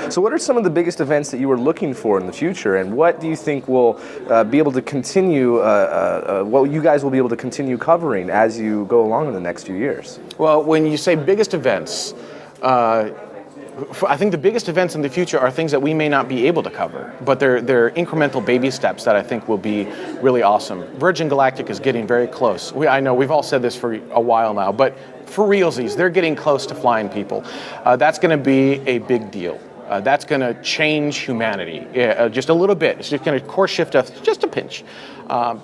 So what are some of the biggest events that you were looking for in the future, and what do you think will be able to continue, what you guys will be able to continue covering as you go along in the next few years? Well, when you say biggest events, I think the biggest events in the future are things that we may not be able to cover, but they're incremental baby steps that I think will be really awesome. Virgin Galactic is getting very close. I know we've all said this for a while now, but for realsies, they're getting close to flying people. That's going to be a big deal. That's going to change humanity just a little bit. It's just going to course shift us just a pinch.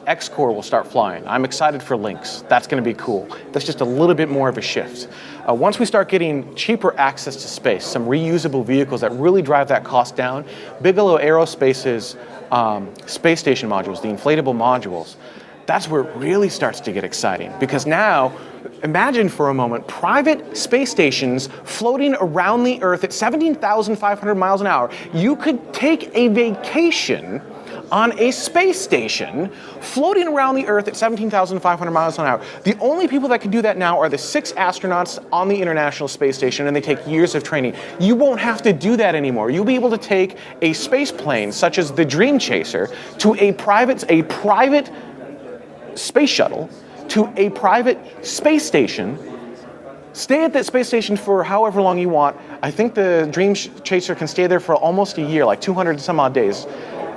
X-Core will start flying. I'm excited for Lynx. That's going to be cool. That's just a little bit more of a shift. Once we start getting cheaper access to space, some reusable vehicles that really drive that cost down, Bigelow Aerospace's space station modules, the inflatable modules, that's where it really starts to get exciting. Because now, imagine for a moment private space stations floating around the Earth at 17,500 miles an hour. You could take a vacation on a space station floating around the Earth at 17,500 miles an hour. The only people that can do that now are the 6 astronauts on the International Space Station, and they take years of training. You won't have to do that anymore. You'll be able to take a space plane, such as the Dream Chaser, to a private space shuttle, to a private space station, stay at that space station for however long you want. I think the Dream Chaser can stay there for almost a year, like 200 and some odd days,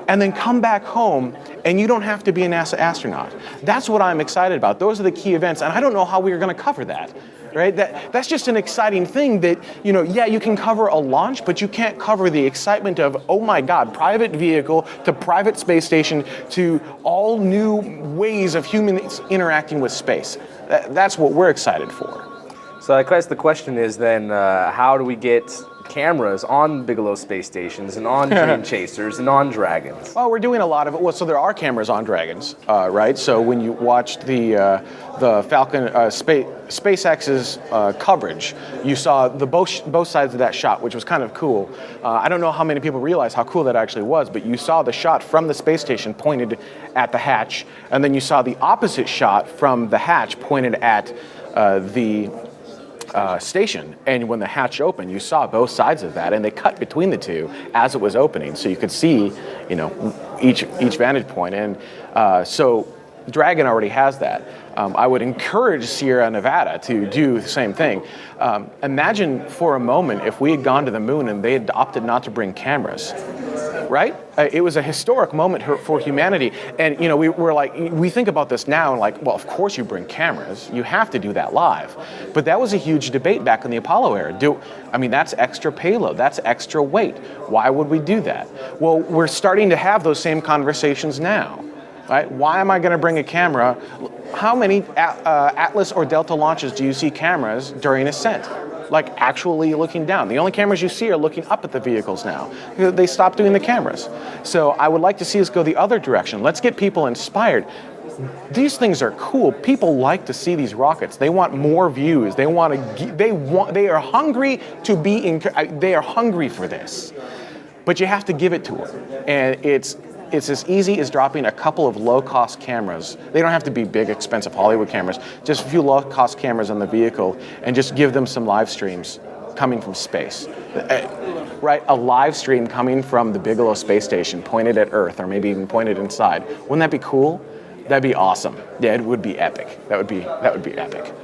and then come back home, and you don't have to be a NASA astronaut. That's what I'm excited about. Those are the key events, and I don't know how we are going to cover that, right? That's just an exciting thing that, yeah, you can cover a launch, but you can't cover the excitement of, oh my God, private vehicle to private space station to all new ways of humans interacting with space. That's what we're excited for. So I guess the question is then, how do we get cameras on Bigelow space stations and on Dream Chasers and on Dragons? Well, we're doing a lot of it. Well, so there are cameras on Dragons, right? So when you watched the Falcon SpaceX's coverage, you saw both sides of that shot, which was kind of cool. I don't know how many people realize how cool that actually was, but you saw the shot from the space station pointed at the hatch, and then you saw the opposite shot from the hatch pointed at the station, and when the hatch opened, you saw both sides of that, and they cut between the two as it was opening, so you could see, each vantage point. And so Dragon already has that. I would encourage Sierra Nevada to do the same thing. Imagine for a moment if we had gone to the moon and they had opted not to bring cameras, right? It was a historic moment for humanity. And we think about this now and like, well, of course you bring cameras. You have to do that live. But that was a huge debate back in the Apollo era. That's extra payload. That's extra weight. Why would we do that? Well, we're starting to have those same conversations now. Right? Why am I going to bring a camera? How many Atlas or Delta launches do you see cameras during ascent? Like actually looking down. The only cameras you see are looking up at the vehicles now. They stopped doing the cameras. So I would like to see us go the other direction. Let's get people inspired. These things are cool. People like to see these rockets. They want more views. They are hungry to be they are hungry for this. But you have to give it to them. And it's as easy as dropping a couple of low-cost cameras. They don't have to be big, expensive Hollywood cameras. Just a few low-cost cameras on the vehicle, and just give them some live streams coming from space. Right? A live stream coming from the Bigelow space station, pointed at Earth, or maybe even pointed inside. Wouldn't that be cool? That'd be awesome. Yeah, it would be epic. That would be epic.